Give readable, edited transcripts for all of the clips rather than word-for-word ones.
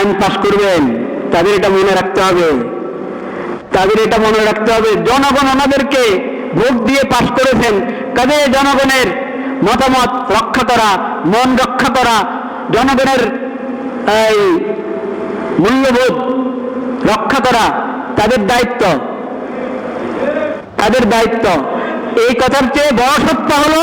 আইন পাশ করবেন, তাদের এটা মনে রাখতে হবে, তাদের এটা মনে রাখতে হবে জনগণ ওনাদেরকে ভোট দিয়ে পাশ করেছেন, কাজে জনগণের মতামত রক্ষা করা, মন রক্ষা করা, জনগণের এই মূল্যবোধ রক্ষা করা তাদের দায়িত্ব, তাদের দায়িত্ব। এই কথার চেয়ে বড় সত্য হলো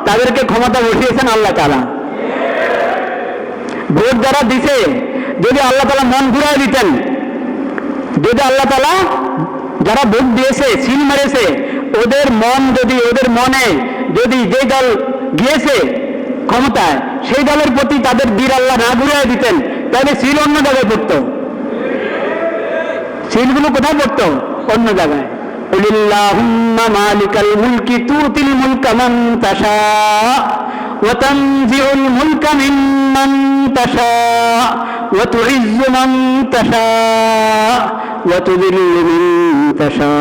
তাদেরকে ক্ষমতা বসিয়েছেন আল্লাহ তাআলা। ভোট যারা দিছে, যদি আল্লাহ তাআলা মন ঘুরাই দিতেন, যদি আল্লাহ তাআলা যারা ভোট দিয়েছে, সিল মেরেছে, ওদের মন যদি, ওদের মনে যদি যে দল গিয়েছে ক্ষমতায়, সেই দলের প্রতি তাদের বীর আল্লাহ না ঘুরাই দিতেন, তাহলে সিল অন্য জায়গায় পড়তো, সিলগুলো কোথায় পড়তো? অন্য জায়গায়। কুলিল্লাহুম্মা মালিকাল মুলকি তুতিল মুলকা মান তাশা ওয়া তানজিউল মুলকা মিম্মান তাশা ওয়া তুইজ্জু মান তাশা ওয়া তুযিল্লু মান তাশা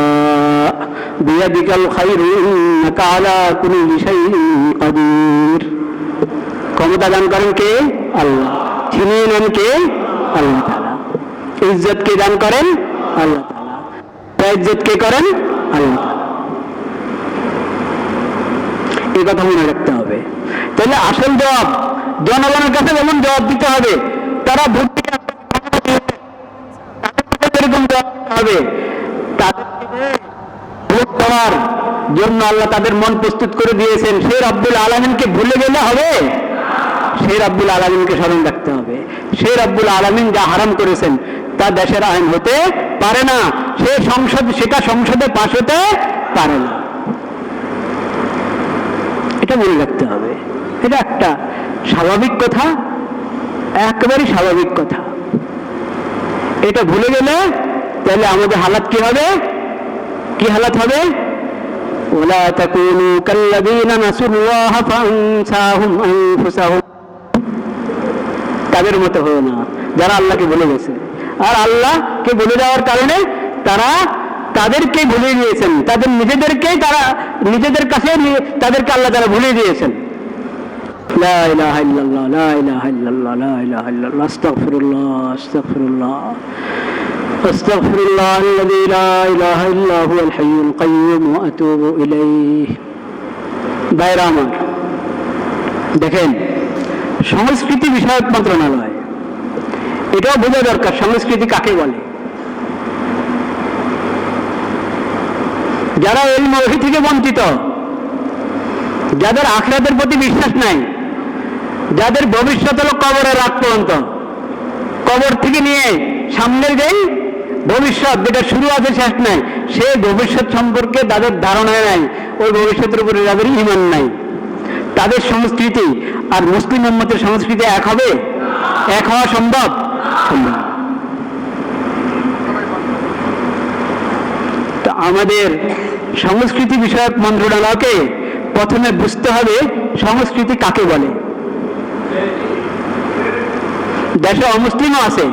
বিয়াদিকাল খায়রু ইন্নাকা আলা কুল্লি শাইইন কাদির। ক্ষমতা দান করেন কে? আল্লাহ। ছিনিয়ে নেন কে? আল্লাহ তাআলা। ইজ্জত কে দান করেন? আল্লাহ তাআলা। ইজ্জত কে করেন? আল্লাহ তাআলা। এই কথা মনে রাখতে হবে। তাহলে আসল জবাব জনগণের কাছে যেমন জবাব দিতে হবে, তারা ভোট দিয়ে এরকম জবাব দিতে হবে, তাদেরকে ভোট দেওয়ার জন্য আল্লাহ তাদের মন প্রস্তুত করে দিয়েছেন। সেই রব্বুল আলামিনকে ভুলে গেলে হবে? সেই রব্বুল আলামিনকে স্মরণ রাখতে হবে। সেই রব্বুল আলামিন যা হারাম করেছেন তা দেশের আইন হতে পারে না, সে সংসদ, সেটা সংসদে পাশ হতে পারে না। এটা মনে রাখতে হবে। এটা একটা স্বাভাবিক কথা, একেবারেই স্বাভাবিক কথা। এটা ভুলে গেলে তাহলে আমাদের হালাত কি হবে? কি হালাত হবে? ওয়ালা তাকুনু কাল্লাযীনা নাসুল্লাহা ফাআনসাহুম আনফুসাহুম। তাদের মতো হও না যারা আল্লাহকে ভুলে গেছে। আর আল্লাহকে ভুলে যাওয়ার কারণে তারা তাদেরকে ভুলিয়ে দিয়েছেন, তাদের নিজেদেরকেই, তারা নিজেদের কাছে তাদেরকে আল্লাহ তাআলা ভুলিয়ে দিয়েছেন। লা ইলাহা ইল্লাল্লাহ, লা ইলাহা ইল্লাল্লাহ, লা ইলাহা ইল্লাল্লাহ, আস্তাগফিরুল্লাহ, আস্তাগফিরুল্লাহ, আস্তাগফিরুল্লাহ আল্লাযী লা ইলাহা ইল্লা হুয়াল হাইয়ুল কাইয়্যুম ওয়া আতুবু ইলাইহি। ভাইরা আমার, দেখেন, সংস্কৃতি বিষয়ক মন্ত্রণালয়, এটাও বোঝা দরকার সংস্কৃতি কাকে বলে। যারা ইলম ওহী থেকে বঞ্চিত, যাদের আখিরাতের প্রতি বিশ্বাস নাই, যাদের ভবিষ্যৎ হলো কবরের রাত পর্যন্ত, কবর থেকে নিয়ে সামনের যেই ভবিষ্যৎ যেটা শুরু আছে শেষ নাই, সেই ভবিষ্যৎ সম্পর্কে তাদের ধারণা নাই, ওই ভবিষ্যতের উপরে যাদের ঈমান নাই, তাদের সংস্কৃতি আর মুসলিম উম্মতের সংস্কৃতি এক হবে? এক হওয়া সম্ভব? সম্ভব। তো আমাদের সংস্কৃতি বিষয়ক মন্ত্রণালয়কে প্রথমে বুঝতে হবে সংস্কৃতি কাকে বলে। দেশে অমুসলিমও আছে,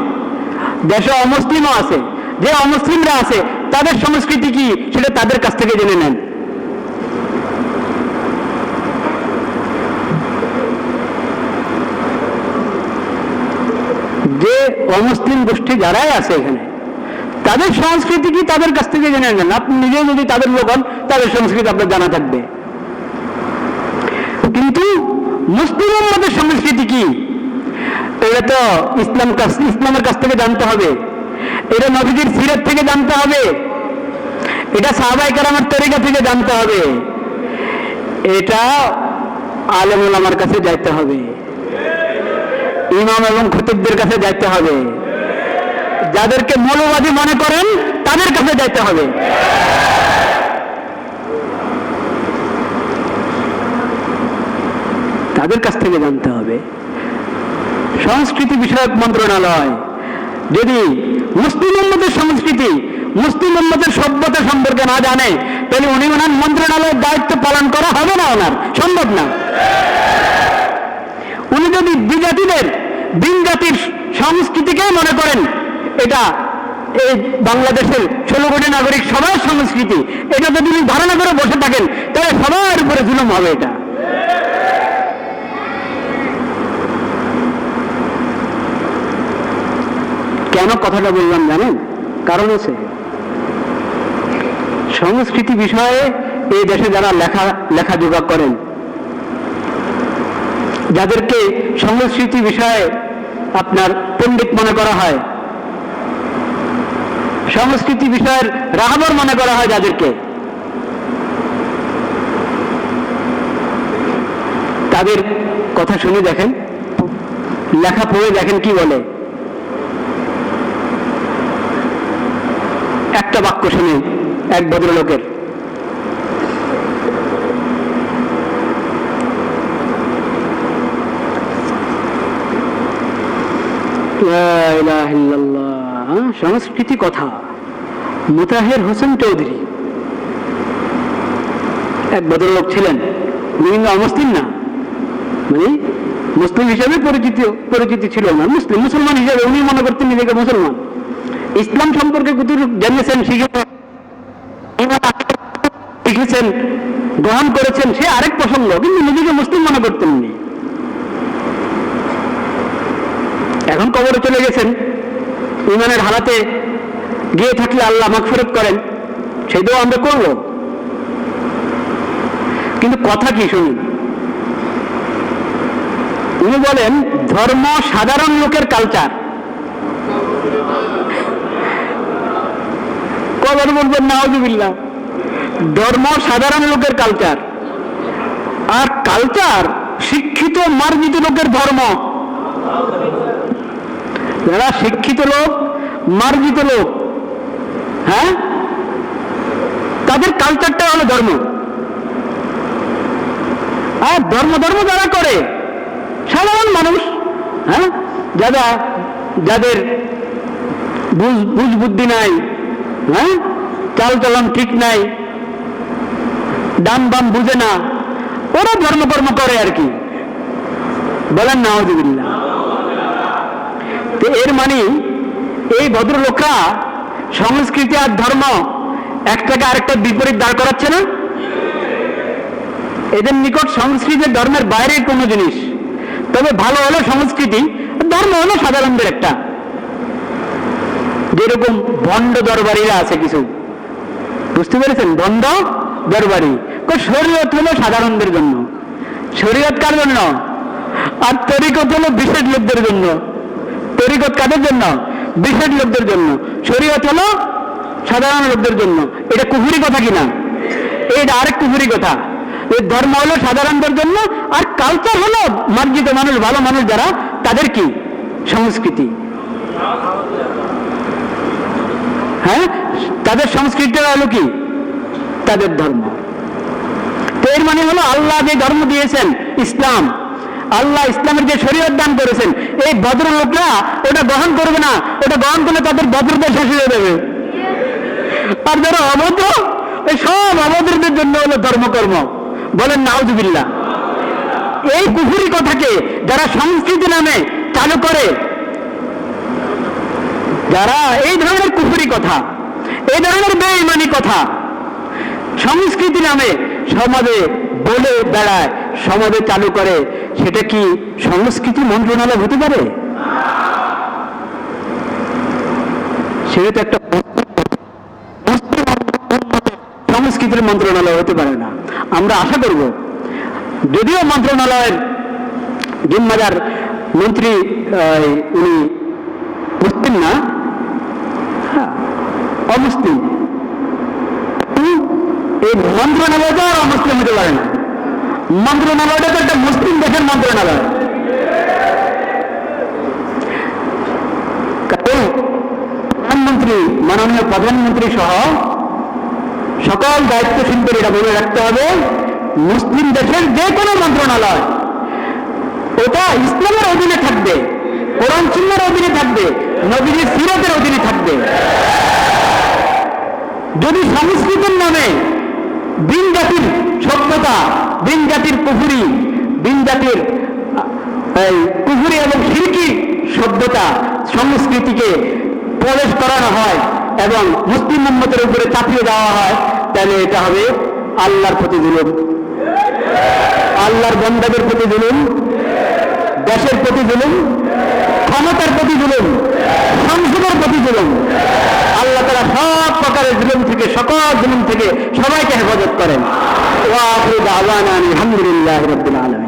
দেশে অমুসলিমও আছে, যে অমুসলিমরা আছে তাদের সংস্কৃতি কি সেটা তাদের কাছ থেকে জেনে নেন। যে অমুসলিম গোষ্ঠী যারাই আছে এখানে, তাদের সংস্কৃতি কি তাদের কাছ থেকে জেনে নেন। আপনি নিজে যদি তাদের লোক হন, তাদের সংস্কৃতি আপনার জানা থাকবে। কিন্তু মুসলিম উম্মতের সংস্কৃতি কি, এটা তো ইসলামের কাছ থেকে জানতে হবে, এটা নবীজির সিরাত থেকে জানতে হবে, এটা সাহাবায়ে কেরামের তরিকা থেকে জানতে হবে, এটা আলেম ওলামার কাছে যাইতে হবে, ইমাম এবং খতিবদের কাছে যাইতে হবে, যাদেরকে মৌলবাদী মনে করেন তাদের কাছে যাইতে হবে। তাদের কাছ থেকে জানতে হবে। সংস্কৃতি বিষয়ক মন্ত্রণালয় যদি মুসলিম উম্মতের সংস্কৃতি, মুসলিম উম্মতের সভ্যতা সম্পর্কে না জানে, তাহলে উনি ওনার মন্ত্রণালয়ের দায়িত্ব পালন করা হবে না, ওনার সম্ভব না। উনি যদি বিজাতিদের, ভিন জাতির সংস্কৃতিকেই মনে করেন এটা এই বাংলাদেশের 16 কোটি নাগরিক সবার সংস্কৃতি, এটা যদি উনি ধারণা করে বসে থাকেন, তাহলে সবার উপরে জুলুম হবে। এটা কেন কথাটা বললাম জানেন? কারণ আছে। সংস্কৃতি বিষয়ে এই দেশে যারা লেখাজোখা করেন, যাদেরকে সংস্কৃতি বিষয়ে আপনার পণ্ডিত মনে করা হয়, সংস্কৃতি বিষয়ের রাহবর মনে করা হয় যাদেরকে, তাদের কথা শুনে দেখেন, লেখা পড়ে দেখেন কি বলে। একটা বাক্য শুনে এক ভদ্রলোকের, সংস্কৃতি কথা, মুতাহের হোসেন চৌধুরী এক ভদ্রলোক ছিলেন, বিভিন্ন অমুসলিম না, মানে মুসলিম হিসাবে পরিচিতি ছিল না, মুসলমান হিসাবে উনি মনে করতেন নিজেকে মুসলমান। ইসলাম সম্পর্কে জেনেছেন, শিখেছেন, গ্রহণ করেছেন, সে আরেক প্রসঙ্গ, কিন্তু নিজেকে মুসলিম মনে করতেন উনি। এখন কবরে চলে গেছেন, ইমানের হালাতে গিয়ে থাকলে আল্লাহ মাগফিরাত করেন, সেই দোয়া আমরা করব। কিন্তু কথা কি শুনুন, উনি বলেন ধর্ম সাধারণ লোকের কালচার। কবর বলবেন নাউজুবিল্লাহ, ধর্ম সাধারণ লোকের কালচার, আর কালচার শিক্ষিত মার্জিত লোকের ধর্ম। যারা শিক্ষিত লোক, মার্জিত লোক, হ্যাঁ, তাদের কালচারটা হলো ধর্ম। আর ধর্ম যারা করে সাধারণ মানুষ, হ্যাঁ, যাদের বুঝ বুদ্ধি নাই, হ্যাঁ, চাল চলন ঠিক নাই, ডান বাম বুঝে না, ওরা ধর্মকর্ম করে আর কি, বলেন নাউজুবিল্লাহ। তো এর মানে এই ভদ্রলোকরা সংস্কৃতি আর ধর্ম একটাকে আরেকটা বিপরীত দাঁড় করাচ্ছে না। এদের নিকট সংস্কৃতি ধর্মের বাইরে কোনো জিনিস, তবে ভালো হলো সংস্কৃতি, ধর্ম হলো সাধারণদের একটা। যেরকম ভণ্ড দরবারিরা আছে কিছু, বুঝতে পেরেছেন? ভণ্ড দরবারি, শরীয়ত হলো সাধারণদের জন্য, শরীয়ত কার জন্য? আর তরিকত হলো বিশেষ লোকদের জন্য। তরিকত কাদের জন্য? বিশেষ লোকদের জন্য। শরীয়ত হলো সাধারণ লোকদের জন্য। এটা কুফরি কথা কিনা? এটা আরেক কুফরি কথা। এই ধর্ম হলো সাধারণদের জন্য, আর কালচার হলো মার্জিত মানুষ, ভালো মানুষ যারা, তাদের কি সংস্কৃতি, হ্যাঁ, তাদের সংস্কৃতিটা হলো কি? তাদের ধর্ম। তো এর মানে হলো আল্লাহ যে ধর্ম দিয়েছেন ইসলাম, আল্লাহ ইসলামের যে শরীয়ত দান করেছেন, এই ভদ্রলোকরা ওটা গ্রহণ করবে না। ওটা গ্রহণ করলে তাদের ভদ্রতা শেষ হয়ে যাবে। আর যারা অভদ্র, এই সব অভদ্রদের জন্য হলো ধর্মকর্ম, বলেন নাউজুবিল্লাহ। এই কুফরি কথাকে যারা সংস্কৃতি নামে চালু করে, যারা এই ধরনের কুফরি কথা, এই ধরনের বেঈমানি কথা সংস্কৃতি নামে সমাজে বলে বেড়ায়, সমাজে চালু করে, সেটা কি সংস্কৃতি মন্ত্রণালয় হতে পারে? সেটা তো একটা সংস্কৃতির মন্ত্রণালয় হতে পারে না। আমরা আশা করব, যদিও মন্ত্রণালয়ের জিম্মাদার মন্ত্রী উনি মুসলিম না, অমুসলিম, এই মন্ত্রণালয়টা আর অমুসলিম হতে পারে না। মন্ত্রণালয়টা তো একটা মুসলিম দেশের মন্ত্রণালয়। প্রধানমন্ত্রী, মাননীয় প্রধানমন্ত্রী সহ সকল দায়িত্বশীলদের এটা বলে রাখতে হবে, মুসলিম দেশের যে কোনো মন্ত্রণালয় ওটা ইসলামের অধীনে থাকবে, কোরআন সুন্নাহর অধীনে থাকবে, নবীজির সিরাতের অধীনে থাকবে। যদি সংস্কৃতির নামে বিন জাতির সভ্যতা, বিন জাতির কুফরি, বিন জাতির কুফরি এবং শিরকি সভ্যতা সংস্কৃতিকে প্রবেশ করানো হয় এবং মুসলিম উম্মতের উপরে চাপিয়ে দেওয়া হয়, তাহলে এটা হবে আল্লাহর প্রতি জুলুম, আল্লাহর বান্দাদের প্রতি জুলুম, দেশের প্রতি জুলুম, ক্ষমতার প্রতি জুলুম, সংসদের পরিবারের জুলুম থেকে, সকল জুলুম থেকে সবাইকে হেফাজত করেন। ওয়া আখিরু দাওয়ানা আলহামদুলিল্লাহি রাব্বিল আলামিন।